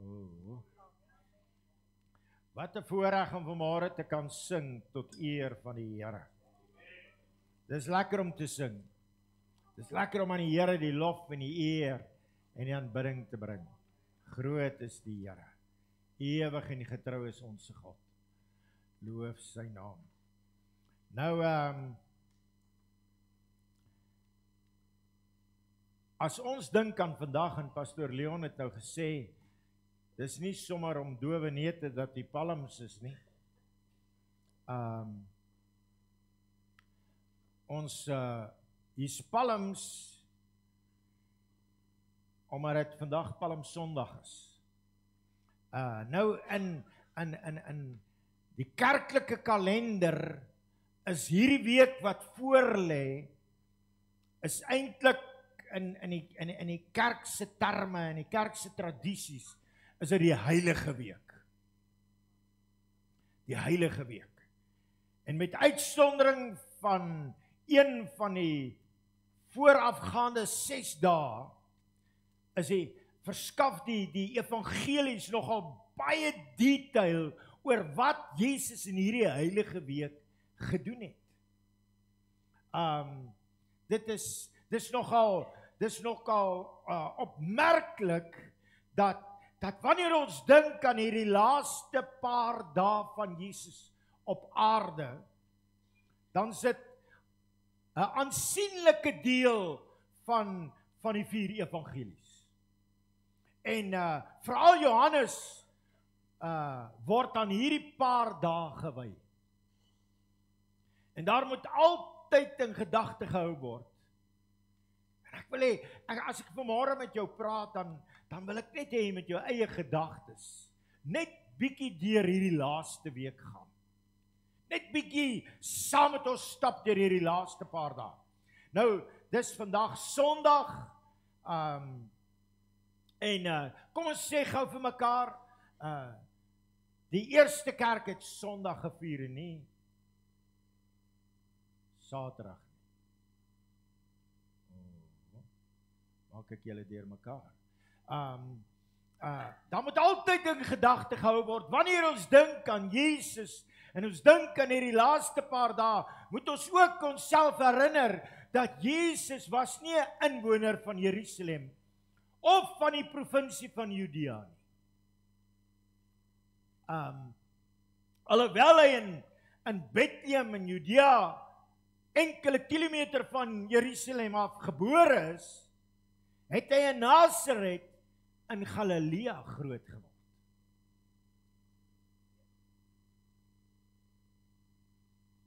Oh. Wat 'n voorreg om vanmôre te kan sing tot eer van die Here. Dis lekker om te sing. Dis lekker om aan die Here die lof en die eer en die aanbidding te bring. Groot is die Here. Ewig en getrou is ons God. Loof sy naam. Nou as ons dink aan vandag, en Pastor Leon het nou gesê, dis nie sommer om dowe neute dat die palms is nie. Hier's palms omdat dit vandag Palmsondag is. Nou in die kerklike kalender is hierdie week wat voorlê is eintlik in die kerk se terme en die kerk se tradisies is dit die heilige week. Die heilige week. En met uitsondering van een van die voorafgaande 6 dae is verskaf die evangelies nogal baie detail oor wat Jesus in hierdie heilige week gedoen het. Dis nogal opmerklik dat wanneer ons dink aan hierdie laaste paar dae van Jesus op aarde, dan sit 'n aansienlike deel van die 4 evangelies. En veral Johannes word aan hierdie paar dae gewy. En daar moet altyd in gedagte gehou word. En ek wil hê, as ek vanmôre met jou praat, dan wil ek net hê met jou eie gedagtes, net bietjie deur hierdie laaste week gaan. Net bietjie saam met ons stap deur hierdie laaste paar dae. Nou, dis vandag Sondag, en kom ons sê gou vir mekaar, die eerste kerk het Sondag gevier en nie Saterdag. Maak ek julle deur mekaar. Dan moet altyd in gedagte gehou word, wanneer ons dink aan Jesus, en ons dink aan hierdie laaste paar dae, moet ons ook onsself herinner, dat Jesus was nie 'n inwoner van Jerusalem, of van die provinsie van Judea nie. Alhoewel hy in Bethlehem in Judea, enkele kilometer van Jerusalem af gebore is, het hy in Nasaret in Galilea groot geword.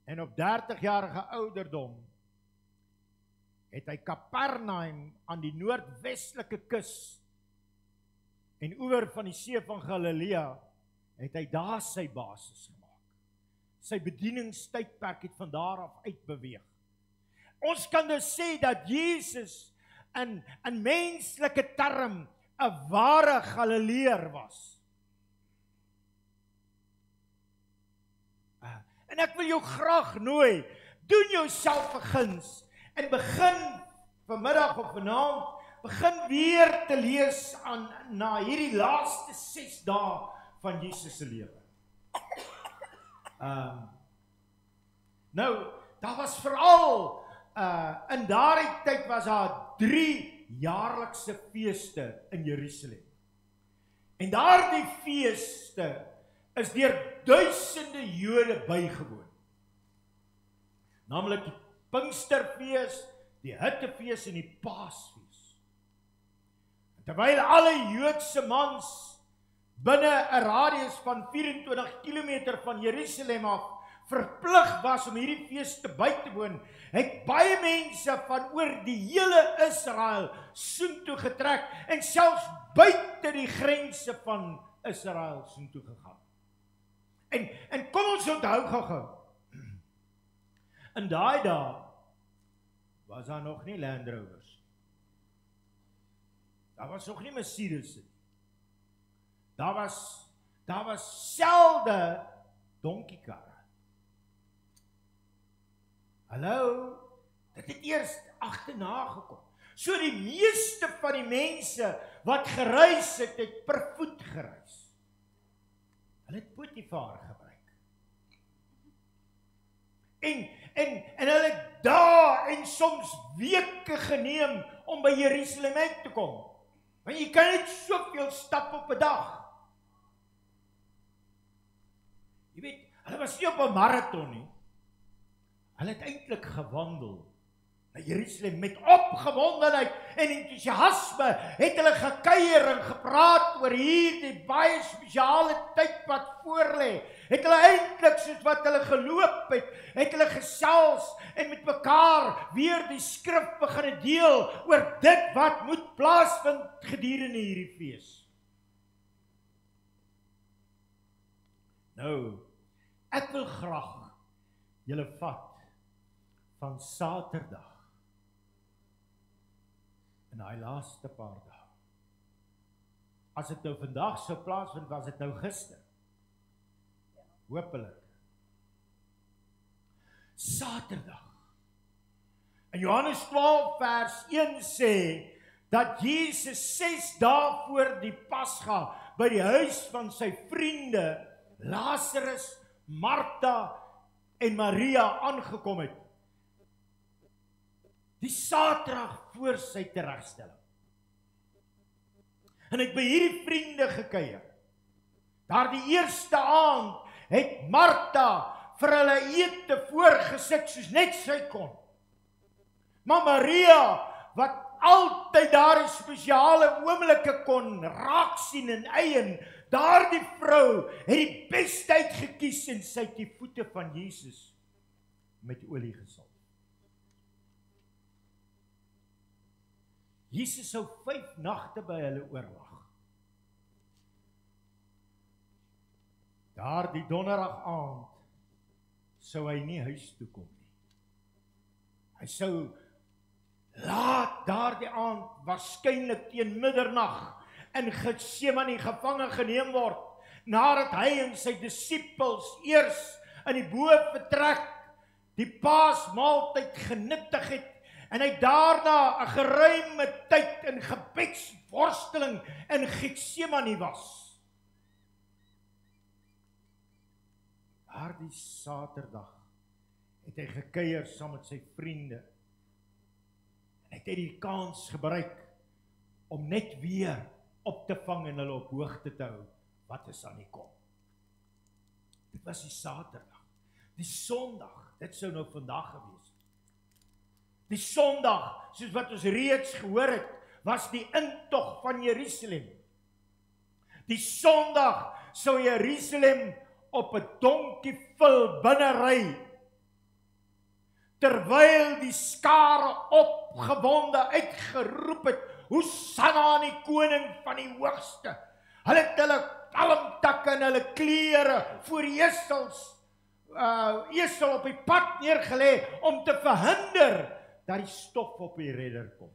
En op 30-jarige ouderdom het hy Kapernaum aan die noordwestelike kus en oewer van die see van Galilea, het hy daar sy basis gemaak. Sy bedieningstydperk het van daar af uitbeweeg. Ons kan dus sê dat Jesus in menslike term 'n ware Galileër was. En ek wil jou graag nooi, doen jouself 'n guns en begin vanmiddag of vanaand, begin weer te lees na hierdie laaste 6 dae van Jesus se lewe. Nou, daar was veral in daardie tyd was daar 3 jaarlikse feeste in Jerusalem. En daardie feeste is deur duisende Jode bygewoon. Naamlik die Pinksterfees, die Hittefees en die Paasfees. En terwyl alle Joodse mans binne 'n radius van 24 km van Jerusalem af verplig was om hierdie feeste by te woon, het baie mense van oor die hele Israel soontoe getrek en selfs buite die grense van Israel soontoe gegaan. En kom ons onthou gou-gou, in daai dae was daar nog nie Land Rovers. Daar was nog nie Mercedes nie. Daar was selde donkiekarre. Hallo, dit het eers agterna gekom. So die meeste van die mense wat gereis het, het per voet uitgereis. Hulle het Potifar gebruik. En hulle het dae en soms weke geneem om by Jerusalem uit te kom. Want jy kan net soveel stap op 'n dag. Jy weet, hulle was nie op 'n marathon nie. Hulle het eintlik gewandel na Jerusalem met opgewondenheid en entoesiasme, het hulle gekuier en gepraat oor hierdie baie spesiale tyd wat voorlê. Het hulle eintlik soos wat hulle geloop het hulle gesels en met mekaar weer die skrif begin deel oor dit wat moet plaasvind gedurende hierdie fees. Nou, ek wil graag julle vat van Saterdag in daai laaste paar dae. As dit nou vandag sou plaasvind, was dit nou gister. Hoopelik. Saterdag. In Johannes 12 vers 1 sê, dat Jesus 6 dae voor die Pasga by die huis van sy vriende, Lazarus, Martha en Maria aangekom het. Die Saterdag voor sy teregstelling. En ek by hierdie vriende gekuier. Daar die eerste aand het Martha vir hulle ete voorgesit soos net sy kon. Maar Maria, wat altyd daar 'n spesiale oomblikke kon raak sien en eien, daardie vrou het die beste uitgekies en sy het die voete van Jesus met olie gesalf. Jesus sou 5 nagte by hulle oorwag. Daardie donderdag aand sou hy nie huis toe kom nie. Hy sou laat daardie aand, waarskynlik teen middernag, in Getsemane gevange geneem word, nadat hy en sy disippels eers in die bootvertrek die Paasmaaltyd genuttig het, en hy daarna 'n geruime tyd in gebedsworsteling in Getsemane was. Daardie Saterdag het hy gekuier saam met sy vriende, en hy het die kans gebruik om net weer op te vang en hulle op hoogte te hou wat is aan die kom. Dit was die Saterdag. Die Sondag, dit sou nou vandag gewees het. Die Sondag, soos wat ons reeds gehoor het, was die intog van Jerusalem. Die Sondag sou Jerusalem op 'n donkievul binne ry, terwyl die skare opgewonde uitgeroep het, Hosanna aan die koning van die hoogste. Hulle het hulle palmtakke en hulle klere voor die esel op die pad neergelê om te verhinder dat die stof op die redder kom.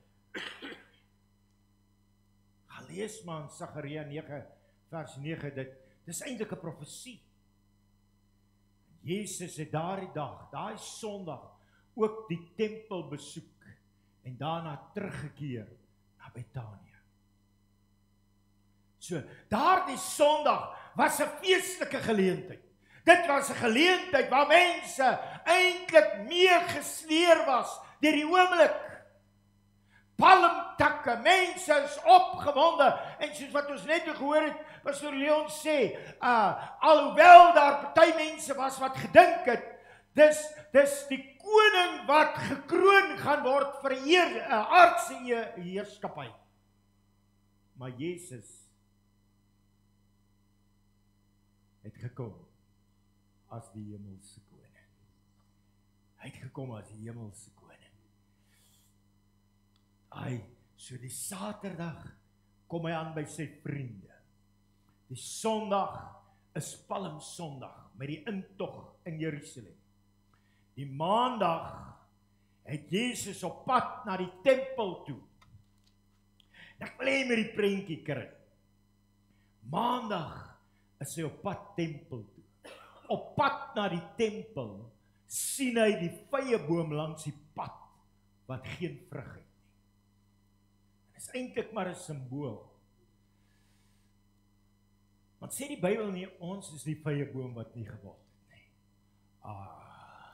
Gaan lees maar in Sagaria 9 vers 9, dit is eintlik 'n profesie. Jesus het daardie dag, daai Sondag, ook die tempel besoek en daarna teruggekeer na Betanië. So, daardie Sondag was 'n feestelike geleentheid. Dit was 'n geleentheid waar mense eintlik meegesleer was deur die oomblik. Palmtakke, mense is opgewonde, en soos wat ons net gehoor het, Pastor Leon sê, alhoewel daar party mense was wat gedink het, dis die koning wat gekroon gaan word vir 'n aardse heerskappy. Maar Jesus het gekom as die hemelse koning. Hy het gekom as die hemelse koning. So die Saterdag kom hy aan by sy vriende. Die Sondag is Palmsondag met die intog in Jerusalem. Die Maandag het Jesus op pad na die tempel toe. Ek wil hê met die prentjie kry. Maandag is hy op pad tempel toe. Op pad na die tempel sien hy die vyeboom langs die pad wat geen vrug het nie. Dit is eintlik maar 'n simbool. Want sê die Bybel nie, ons is die vrye boom wat nie geword het nie.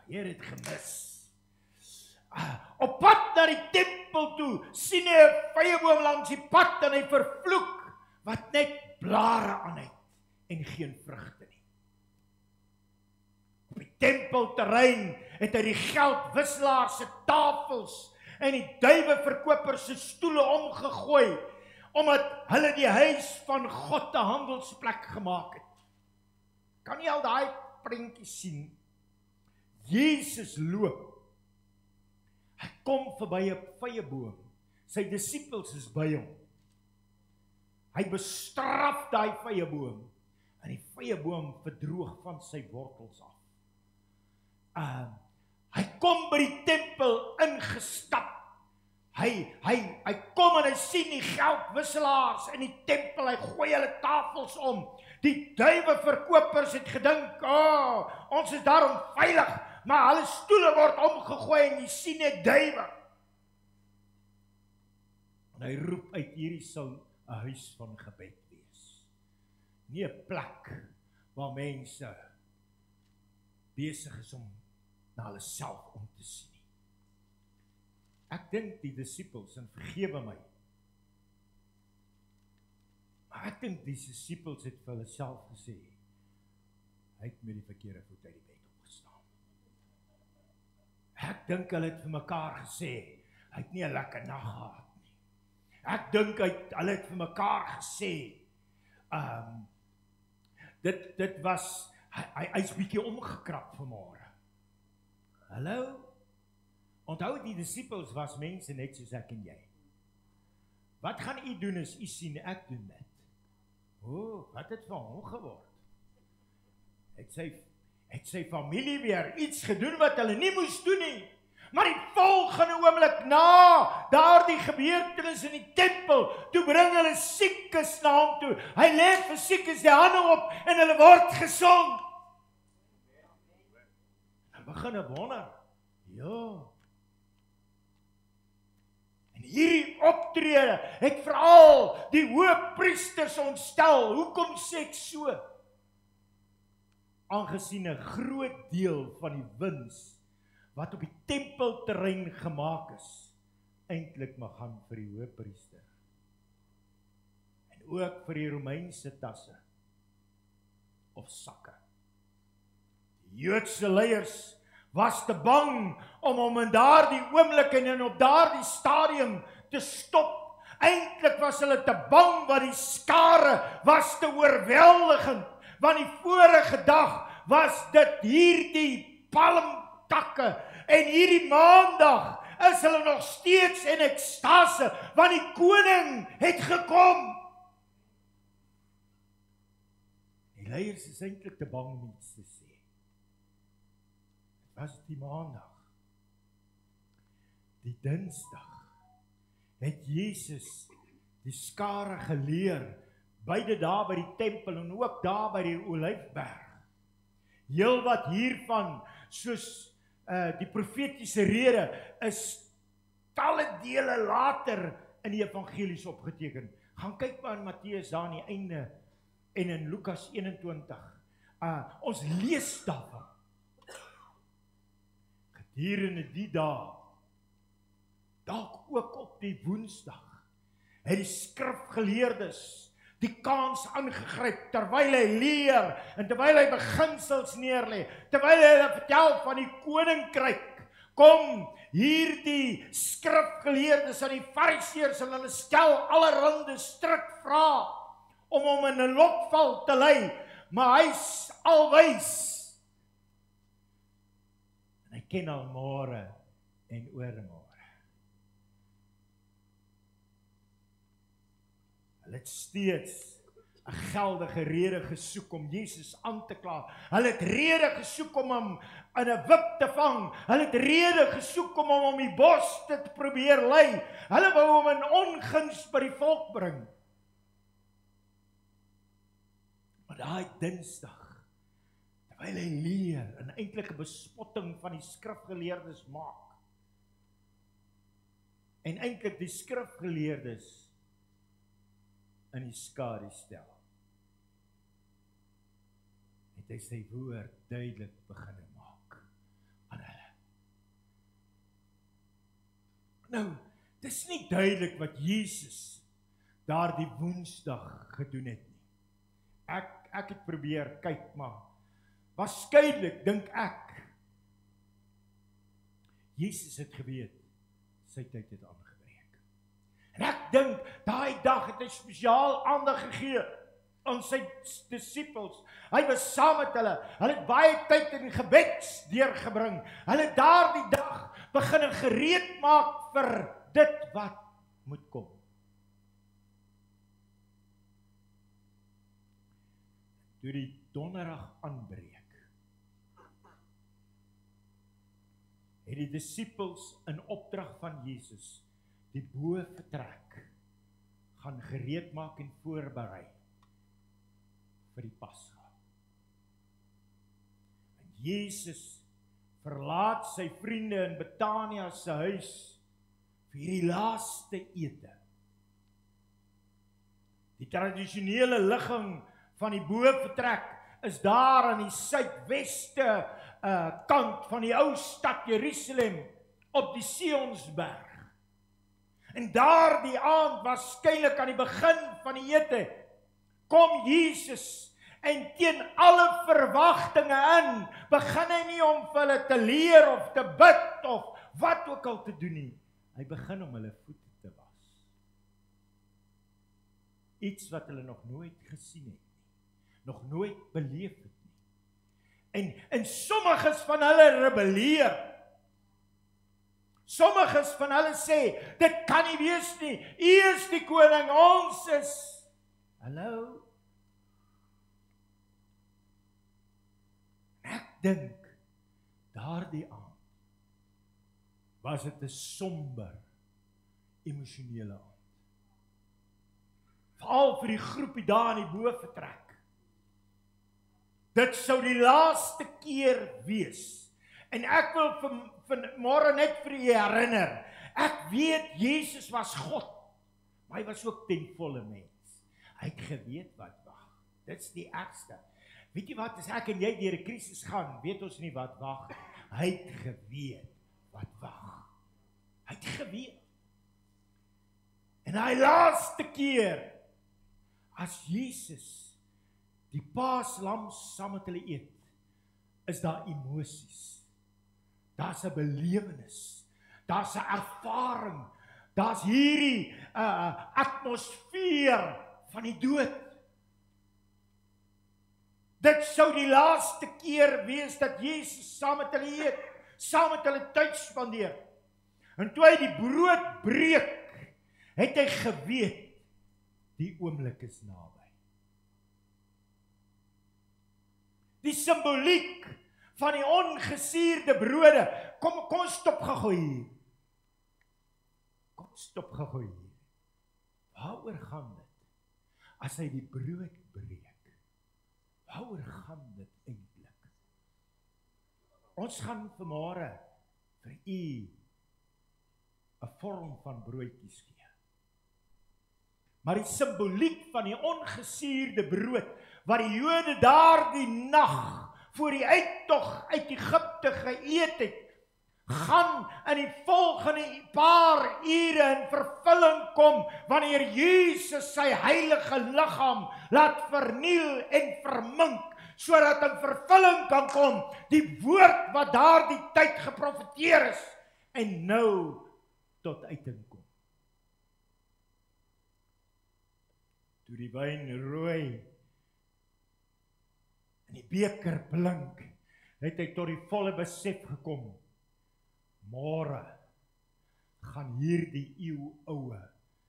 Hier het gemis. Op pad na die tempel toe, sien hy 'n vrye boom langs die pad en hy vervloek, wat net blare aan het en geen vrugte nie. Op die tempelterrein het hy die geldwisselaars se tafels en die duiweverkopers se stoele omgegooi, omdat hulle die huis van God 'n handelsplek gemaak het. Kan jy al daai prentjie sien? Jesus loop. Hy kom verby 'n vrye boom. Sy disippels is by hom. Hy bestraf daai vrye boom. En die vrye boom verdroog van sy wortels af. Hy kom by die tempel ingestap. Hy kom en hy sien die geldwisselaars in die tempel, hy gooi hulle tafels om. Die duiweverkopers het gedink, ons is daarom veilig, maar hulle stoele word omgegooi en jy sien net duiwe. En hy roep uit, hierdie sal 'n huis van gebed wees. Nie 'n plek waar mense besig is om na hulle self om te sien. Ek dink die disippels, en vergewe my, maar ek dink die disippels het vir hulle self gesê, hy het met die verkeerde voet uit die bed opgestaan. Ek dink hulle het vir mekaar gesê, hy het nie 'n lekker nag gehad nie. Ek dink hulle het vir mekaar gesê, dit was, hy's bietjie omgekrap vanmôre. Hallo? Onthou, die disippels was mense net soos ek en jy. Wat gaan u doen as u sien ek doen dit? Wat het van hom geword? Het sy familie weer iets gedoen wat hulle nie moes doen nie. Maar die volgende oomblik na daardie gebeurtenis in die tempel, toe bring hulle siekes na hom toe. Hy lê vir siekes die hande op en hulle word gesond. Dan begin 'n wonder. Ja. En hierdie optrede het veral die hoëpriesters ontstel. Hoekom sê ek so? Aangesien 'n groot deel van die wins wat op die tempelterrein gemaak is, eintlik mag gaan vir die hoëpriester. En ook vir die Romeinse tasse of sakke. Die Joodse leiers was te bang om hom in daardie oomblik en op daardie stadium te stop. Eintlik was hulle te bang, want die skare was te oorweldigend, want die vorige dag was dit hierdie palmtakke, en hierdie maandag is hulle nog steeds in ekstase, want die koning het gekom. Die leiers is eintlik te bang om iets te sê. Dit was die maandag. Die dinsdag het Jesus die skare geleer, beide daar by die tempel en ook daar by die Olyfberg. Heel wat hiervan, soos die profetiese rede, is talle dele later in die evangelies opgeteken. Gaan kyk maar in Matteus daar aan die einde en in Lukas 21. Ons lees daarvan. Gedurende die dae, dalk ook op die Woensdag, het die skrifgeleerdes die kans aangegryp, terwyl hy leer, en terwyl hy beginsels neerlê, terwyl hy vertel van die koninkryk, kom hierdie skrifgeleerdes aan die fariseërs, en hulle stel allerhande strikvrae, om hom in 'n lokval te lei, maar hy's alwys, en hy ken al môre en oormôre. Hulle het steeds 'n geldige rede gesoek om Jesus aan te kla. Hulle het rede gesoek om hom in 'n wip te vang. Hulle het rede gesoek om hom om die bos te probeer lei. Hulle wou hom in onguns by die volk bring. Maar daai Dinsdag, terwyl hy leer en eintlik 'n bespotting van die skrifgeleerdes maak, en eintlik die skrifgeleerdes in die skadu stel. het hy sy woord duidelik begin maak aan hulle. Nou, dis nie duidelik wat Jesus daardie Woensdag gedoen het nie. Ek het probeer kyk, maar waarskynlik dink ek Jesus het geweet sy tyd het aangebreek. En ek dink daai dag het hy spesiaal aandag gegee aan sy disippels. Hy was saam met hulle. Hulle het baie tyd in gebed deurgebring. Hulle het daardie dag begin gereed maak vir dit wat moet kom. Toe die donderdag aanbreek, het die disippels in opdrag van Jesus die bovertrek gaan gereed maak en voorberei vir die Pasga. En Jesus verlaat sy vriende in Betania se huis vir die laaste ete. Die tradisionele ligging van die bovertrek is daar aan die suidweste kant van die ou stad Jerusalem op die Sionsberg. En daar die aand, waarskynlik aan die begin van die ete, kom Jesus en teen alle verwagtinge in, begin hy nie om vir hulle te leer of te bid of wat ook al te doen nie. Hy begin om hulle voete te was. Iets wat hulle nog nooit gesien het nie, nog nooit beleef het nie. En sommiges van hulle rebelleer. Sommiges van hulle sê, dit kan nie wees nie, U is die koning, ons is. Hallo? Ek dink, daardie aand, was dit 'n somber, emosionele aand. Veral vir die groepie daar in die bovertrek. Dit sou die laaste keer wees. En ek wil vanmôre net vir u herinner, ek weet Jesus was God, maar hy was ook ten volle mens. Hy het geweet wat wag. Dit's die ergste. Weet jy wat, as ek en jy deur 'n krisis gaan, weet ons nie wat wag. Hy het geweet wat wag. Hy het geweet. En hy laaste keer, as Jesus die paaslam saam met hulle eet, is daar emosies. Daar's 'n belewenis. Daar's 'n ervaring. Daar's hierdie atmosfeer van die dood. Dit sou die laaste keer wees dat Jesus saam met hulle eet, saam met hulle tyd spandeer. En toe hy die brood breek, het hy geweet, die oomblik is naby. Die simboliek van die ongesuurde brode, kom stop gou hier. Kom stop gou hier. Waaroor gaan dit? As hy die brood breek, waaroor gaan dit eintlik? Ons gaan vanmôre vir u 'n vorm van broodjies gee. Maar die simboliek van die ongesuurde brood, wat die Jode daardie nag voor die uittog uit Egipte geëet het, gaan in die volgende paar ure in vervulling kom, wanneer Jesus sy heilige liggaam laat verniel en vermink, sodat in vervulling kan kom die woord wat daardie tyd geprofeteer is, en nou tot uiting kom. Toe die wyn rooi en die beker blink, het hy tot die volle besef gekom, môre gaan hierdie eeuoue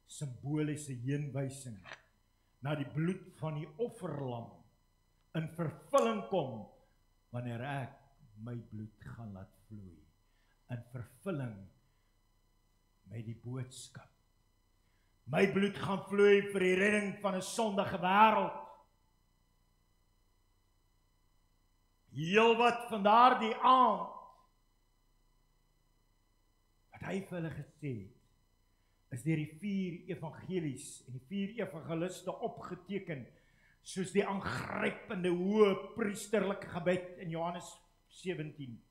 simboliese heenwysing na die bloed van die offerlam in vervulling kom, wanneer ek my bloed gaan laat vloei, in vervulling met die boodskap. My bloed gaan vloei vir die redding van 'n sondige wêreld. Heel wat van daardie aand, wat hy vir hulle gesê het, is deur die 4 evangelies en die 4 evangeliste opgeteken, soos die aangrypende hoë priesterlike gebed in Johannes 17.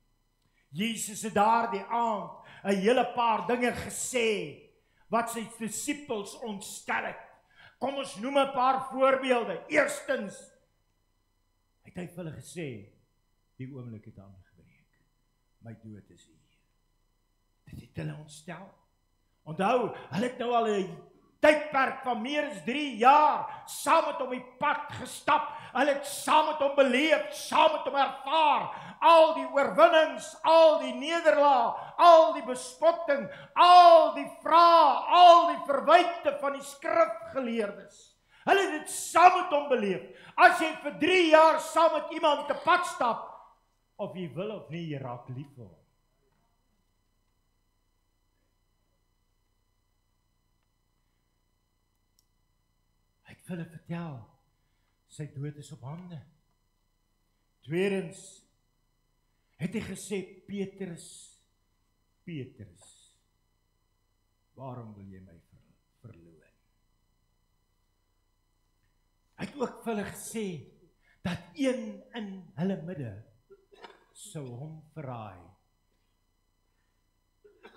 Jesus het daardie aand 'n hele paar dinge gesê wat sy disippels ontstel het. Kom ons noem 'n paar voorbeelde. Eerstens het hy vir hulle gesê, die oomblik het aangebreek. My dood is hier. Dit het hulle ontstel. Onthou, hulle het nou al 'n tydperk van meer as 3 jaar saam met hom die pad gestap. Hulle het saam met hom beleef, saam met hom ervaar, al die oorwinnings, al die nederlaag, al die bespotting, al die vrae, al die verwyte van die skrifgeleerdes. Hulle het dit saam met hom beleef. As jy vir 3 jaar saam met iemand te pad stap, of jy wil of nie, jy raak lief vir hom. Hy het vir hulle vertel, sy dood is op hande. Tweedens het hy gesê, Petrus, waarom wil jy my verloon? Hy het ook vir hulle gesê, dat een in hulle midde sou hom verraai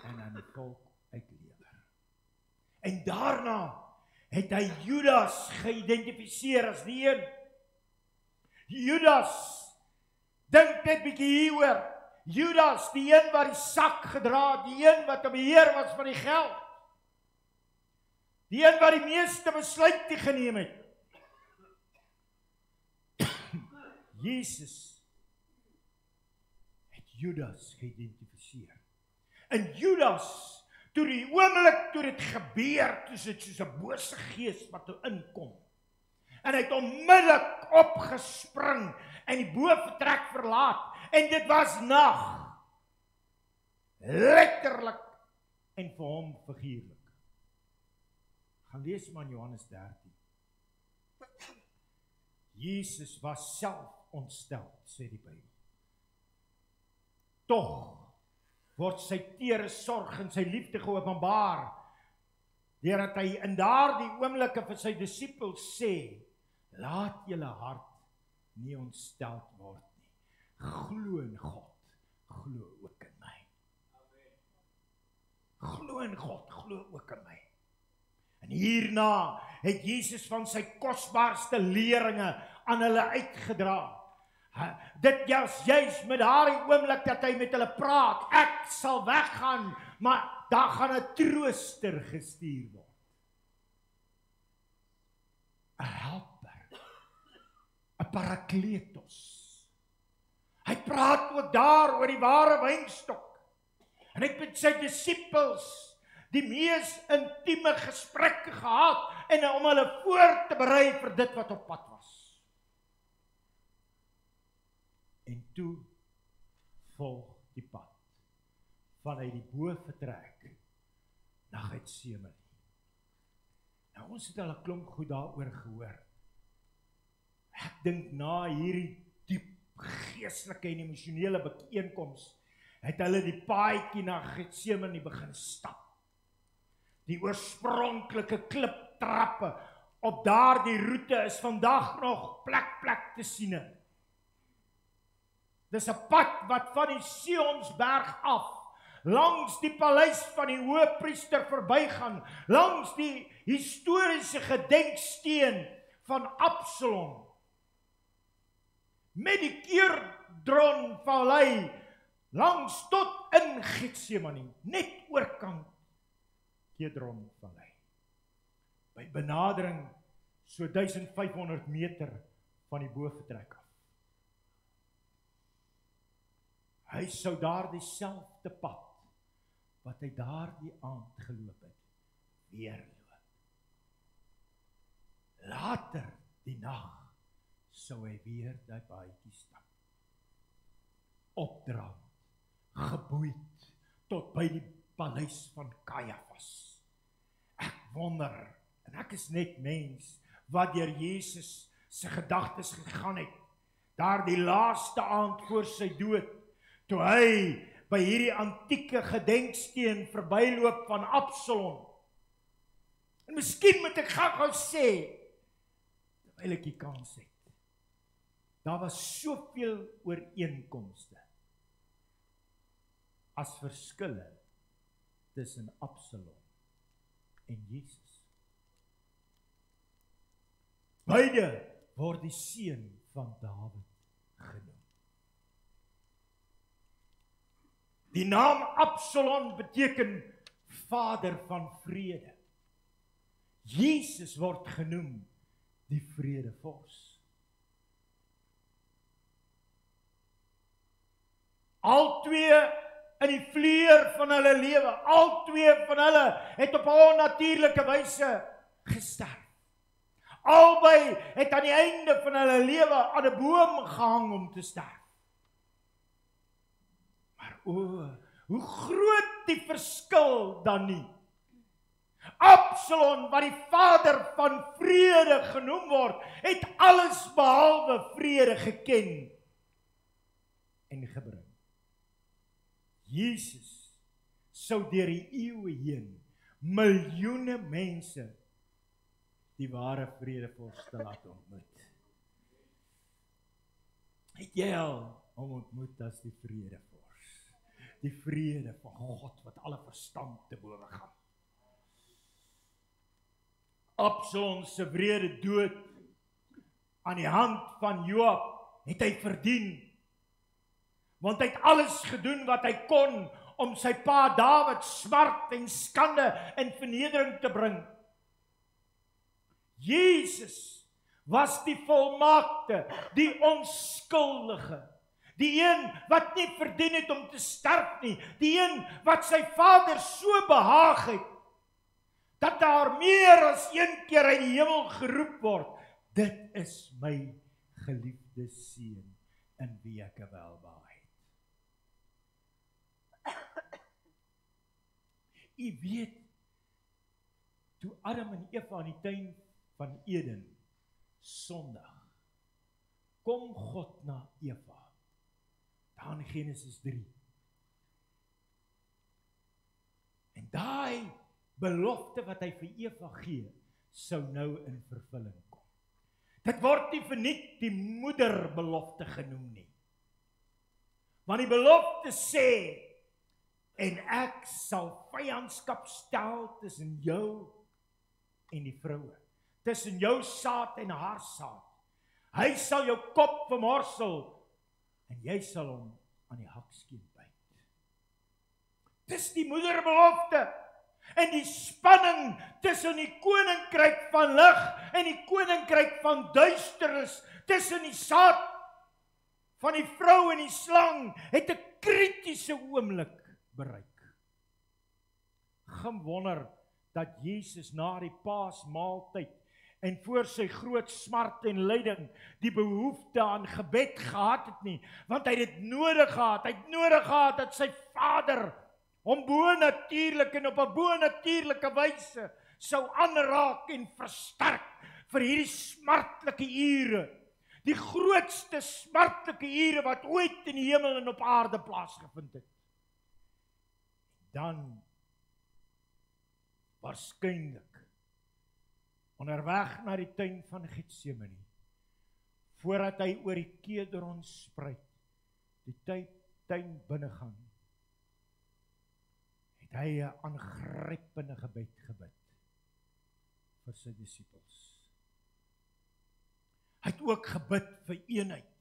en aan die volk uitlewer. En daarna het hy Judas geïdentifiseer as die een. Judas, dink net bietjie hieroor. Judas, die een wat die sak gedra het, die een wat 'n beheer was van die geld. Die een wat die meeste besluite geneem het. Jesus het Judas geïdentifiseer. En Judas, toe die oomblik toe dit gebeur, toe sit soos 'n bose gees wat toe inkom. En hy het onmiddellik opgespring en die boefretrek verlaat. En dit was nag. Letterlik en vir hom figuurlik. Gaan lees maar in Johannes 13. Jesus was self ontstel, sê die Bybel. Tog word sy tere sorg en sy liefde geopenbaar, deurdat hy in daardie oomblikke vir sy disippels sê, laat julle hart nie ontsteld word nie. Glo in God, glo ook in my. Glo in God, glo ook in my. En hierna het Jesus van sy kosbaarste leringe aan hulle uitgedra. Dit juis met daardie oomblik dat hy met hulle praat, ek sal weggaan, maar daar gaan 'n trooster gestuur word. 'n helper, 'n parakletos. Hy praat ook daar oor die ware wynstok. En hy het met sy disippels die mees intieme gesprekke gehad en om hulle voor te berei vir dit wat op pad was. En toe volg die pad vanuit die boefretrek na Getsemane. Nou ons het al 'n klomp goed daaroor gehoor. Ek dink na hierdie diep geestelike en emosionele byeenkoms het hulle die paadjie na Getsemane begin stap. Die oorspronklike kliptrappe op daardie roete is vandag nog plek te sien. Dis 'n pad wat van die Sionsberg af, langs die paleis van die hoëpriester verbygaan, langs die historiese gedenksteen van Absalom, met die Kidron-vallei langs tot in Getsemane, net oorkant Kidron-vallei. By benadering so 1500 meter van die boefretrek af. Hy sou daar dieselfde pad wat hy daardie aand geloop het, weer loop. Later die nag sou hy weer daai paadjie stap. Opdraand, geboeid tot by die paleis van Kajafas. Ek wonder, en ek is net mens, wat deur Jesus se gedagtes gegaan het, daar die laaste aand voor sy dood, toe hy by hierdie antieke gedenksteen verbyloop van Absalom. En miskien moet ek gou sê, terwyl ek die kans het. Daar was soveel ooreenkomste as verskille tussen Absalom en Jesus. Beide word die seun van Dawid genoem. Die naam Absalom beteken vader van vrede. Jesus word genoem die vredevors. Al twee in die vleuer van hulle lewe, al twee van hulle het op 'n onnatuurlike wyse gesterf. Albei het aan die einde van hulle lewe aan 'n boom gehang om te sterf. Maar hoe groot die verskil dan nie. Absalom, wat die vader van vrede genoem word, het alles behalwe vrede geken en gebring. Jesus sou deur die eeue heen miljoene mense die ware vredevors te laat ontmoet. Het jy al hom ontmoet as die vredevors? Die vrede van God wat alle verstand te bowe gaan. Absalom se wrede dood aan die hand van Joab het hy verdien. Want hy het alles gedoen wat hy kon om sy pa Dawid smart en skande en vernedering te bring. Jesus was die volmaakte, die onskuldige, die een wat nie verdien het om te sterf nie, die een wat sy Vader so behaag het, dat daar meer as een keer uit die hemel geroep word, dit is my geliefde seun, in wie ek welbehaag het. U weet, toe Adam en Eva in die tuin van Eden sondig, kom God na Eva, daar in Genesis 3. En daai belofte wat hy vir Eva gee, sou nou in vervulling kom. Dit word nie verniet die moederbelofte genoem nie. Want die belofte sê, en ek sal vyandskap stel tussen jou en die vroue, tussen jou saad en haar saad. Hy sal jou kop vermorsel, en jy sal hom aan die hakskeen byt. Dis die moederbelofte, en die spanning tussen die koninkryk van lig en die koninkryk van duisternis, tussen die saad van die vrou en die slang, het 'n kritiese oomblik bereik. Geen wonder dat Jesus na die Paasmaaltyd en voor sy groot smart en lyding die behoefte aan gebed gehad het nie, want hy het dit nodig gehad. Hy het nodig gehad dat sy Vader hom bonatuurlik en op 'n bonatuurlike wyse sou aanraak en versterk vir hierdie smartlike ure, die grootste smartlike ure wat ooit in die hemel en op aarde plaasgevind het. Dan waarskynlik onderweg na die tuin van Getsemane, voordat hy oor die Kedron spruit, die tuin binnegaan, het hy 'n aangrypende gebed gebid vir sy disippels. Hy het ook gebid vir eenheid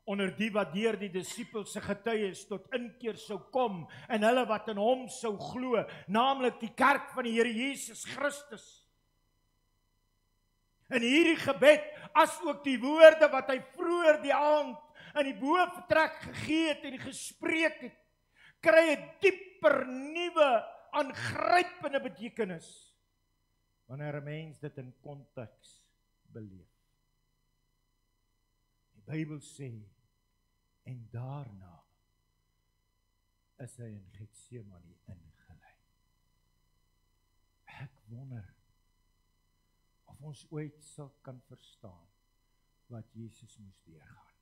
onder die wat deur die disippels se getuies tot inkeer sou kom en hulle wat in hom sou glo, naamlik die kerk van die Here Jesus Christus. En hierdie gebed, as ook die woorde wat hy vroeër die aand in die boventrek gegee het en gespreek het, kry 'n dieper, nuwe, aangrypende betekenis wanneer 'n mens dit in konteks beleef. Die Bybel sê, en daarna is hy in Getsemane ingelei. Ek wonder of ons ooit sal kan verstaan wat Jesus moes deurgaan.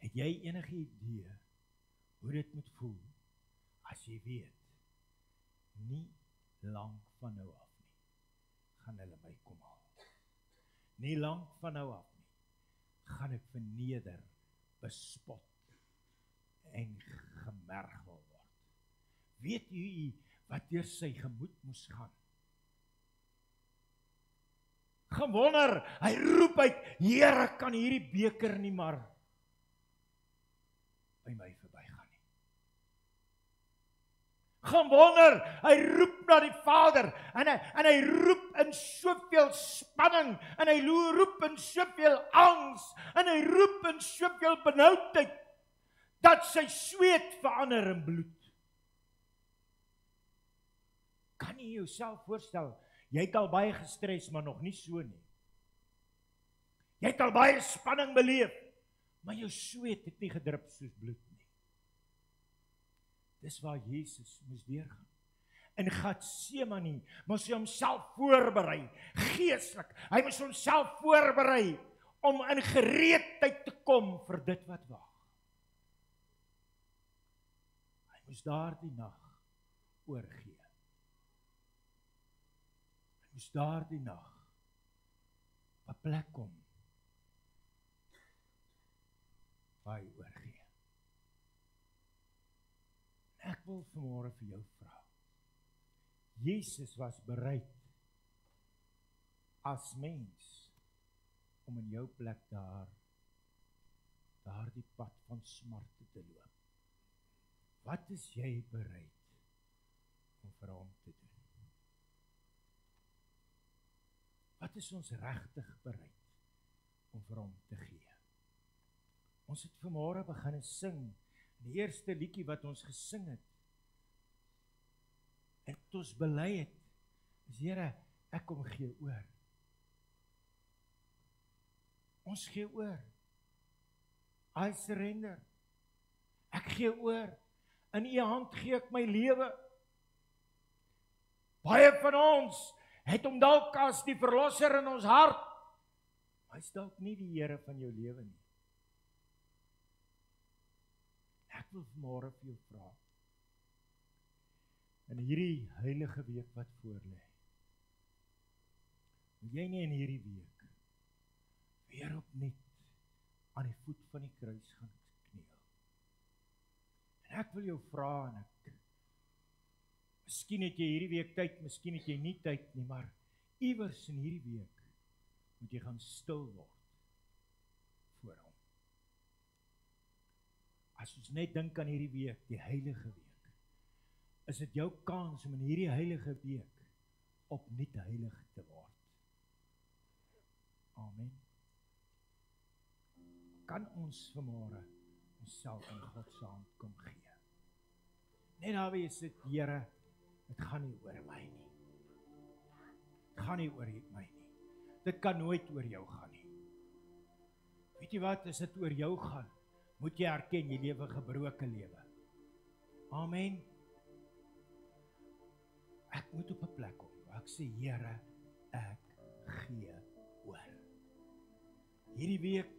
Het jy enige idee hoe dit moet voel as jy weet, nie lang van nou af nie, gaan hulle my kom haal. nie lank van nou af nie, gaan ek verneder, bespot en gemergel word. Weet u wat deur sy gemoed moes gaan? Gewonder, hy roep uit, Here, kan hierdie beker nie maar by my verbygaan nie. Gewonder, hy roep na die Vader, en hy roep in soveel spanning, en hy roep in soveel angs, en hy roep in soveel benoudheid, dat sy sweet verander in bloed. Kan jy jouself voorstel, jy het al baie gestres, maar nog nie so nie. Jy het al baie spanning beleef, maar jou sweet het nie gedrup soos bloed nie. Dis waar Jesus moes deurgaan. In Getsemane moes hy homself voorberei, geestelik. Hy moes homself voorberei om in gereedheid te kom vir dit wat wag. Hy moes daardie nag oorgee. Hy moes daardie nag 'n plek kom waar hy oorgee. Ek wil vanmôre vir jou vra. Jesus was bereid as mens om in jou plek daardie pad van smarte te loop. Wat is jy bereid om vir hom te doen? Wat is ons regtig bereid om vir hom te gee? Ons het vanmôre begin sing. Die eerste liedjie wat ons gesing het, en ons bely het, is Here, ek kom gee oor. Ons gee oor. I surrender. Ek gee oor. In u hand gee ek my lewe. Baie van ons het hom dalk as die verlosser in ons hart, maar hy's dalk nie die Here van jou lewe nie. Ek wil vanmôre vir jou vra, in hierdie heilige week wat voorlê, moet jy nie in hierdie week weer opnuut aan die voet van die kruis gaan kniel. En ek wil jou vra, en miskien het jy hierdie week tyd, miskien het jy nie tyd nie, maar iewers in hierdie week moet jy gaan stil word voor hom. As ons net dink aan hierdie week, die heilige week, is dit jou kans om in hierdie heilige week opnuut heilig te word. Amen. Kan ons vanmôre onsself in God se hand kom gee? Net daar wie sê, Here, dit gaan nie oor my nie. Dit gaan nie oor my nie. Dit kan nooit oor jou gaan nie. Weet jy wat, as dit oor jou gaan, moet jy erken, jy lewe 'n gebroke lewe. Amen. Ek moet op 'n plek kom, waar ek sê, Here, ek gee oor. Hierdie week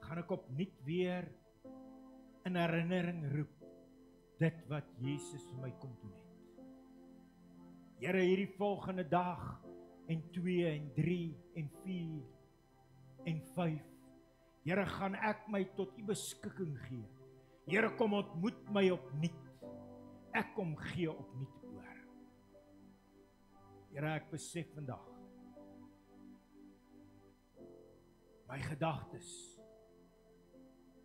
gaan ek opnuut weer in herinnering roep, dit wat Jesus vir my kom doen het. Here, hierdie volgende dag, en 2, en 3, en 4, en 5, Here, gaan ek my tot u beskikking gee. Here, kom ontmoet my opnuut. Ek kom gee opnuut oor. Here, ek besef vandag, my gedagtes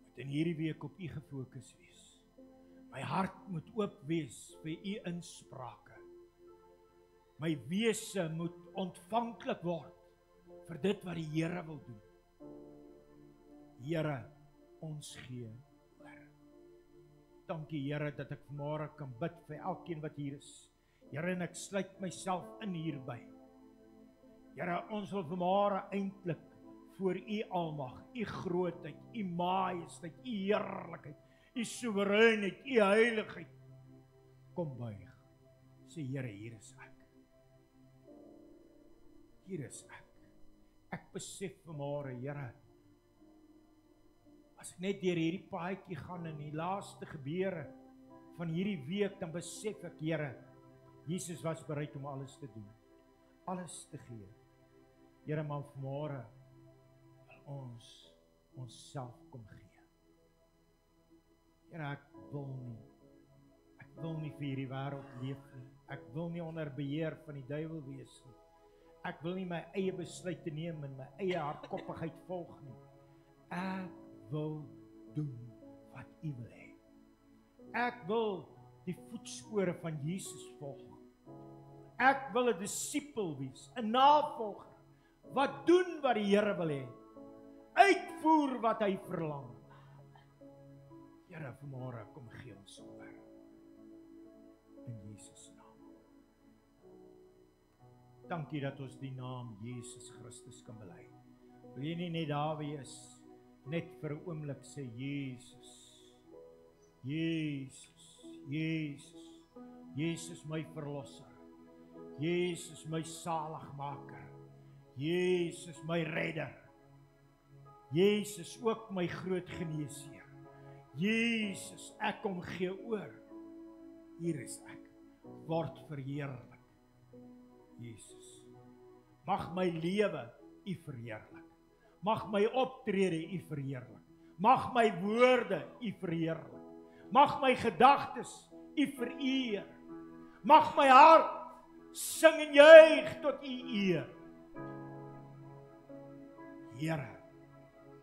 moet in hierdie week op u gefokus wees. My hart moet oop wees vir u insprake. My wese moet ontvanklik word vir dit wat die Here wil doen. Here, ons gee oor. Dankie Here dat ek vanmôre kan bid vir elkeen wat hier is. Here, en ek sluit myself in hierby. Here, ons wil vanmôre eintlik voor u almag, u grootheid, u majesteit, u heerlikheid, u soewereinheid, u heiligheid kom buig. Sê Here, hier is ek. Hier is ek. Ek besef vanmôre, Here, as ek net deur hierdie paadjie gaan in die laaste gebeure van hierdie week, dan besef ek, Here, Jesus was bereid om alles te doen, alles te gee. Here, maar vanmôre wil ons onsself kom gee. Here, ek wil nie vir hierdie wêreld leef nie. Ek wil nie onder beheer van die duiwel wees nie. Ek wil nie my eie besluite neem en my eie hardkoppigheid volg nie. Ek wil doen wat U wil hê. Ek wil die voetspore van Jesus volg. Ek wil 'n disipel wees, 'n navolger, wat doen wat die Here wil hê, uitvoer wat hy verlang. Here, vanmôre kom gee ons oor. In Jesus naam. Dankie dat ons die naam Jesus Christus kan bely. Wil jy nie net daar wees, net vir 'n oomblik sê Jesus, Jesus, Jesus, Jesus my verlosser, Jesus my saligmaker, Jesus my redder, Jesus ook my groot geneesheer, Jesus, ek kom gee oor, hier is ek, word verheerlik. Jesus, mag my lewe U verheerlik, mag my optrede U verheerlik, mag my woorde U verheerlik, mag my gedagtes U vereer, mag my hart sing en juig tot U eer. Here,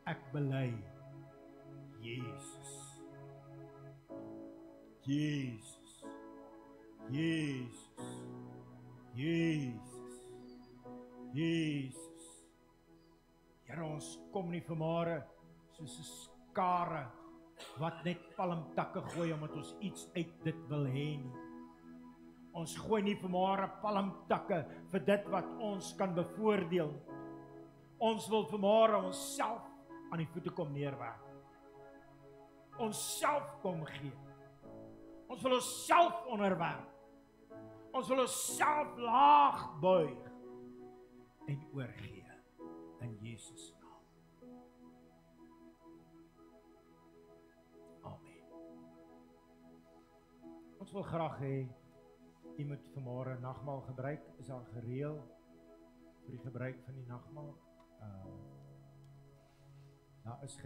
ek bely Jesus, Jesus, Jesus, Jesus, Jesus. Here, ons kom nie vanmôre soos 'n skare wat net palmtakke gooi omdat ons iets uit dit wil hê nie. Ons gooi nie vanmôre palmtakke vir dit wat ons kan bevoordeel nie. Ons wil vanmôre onsself aan die voete kom neerwerp. Onsself kom gee. Ons wil onsself onderwerp. Ons wil onsself laag buig en oorgee in Jesus naam. Amen. Ons wil graag hê u moet vanmôre nagmaal gebruik, is al gereël vir die gebruik van die nagmaal. Daar is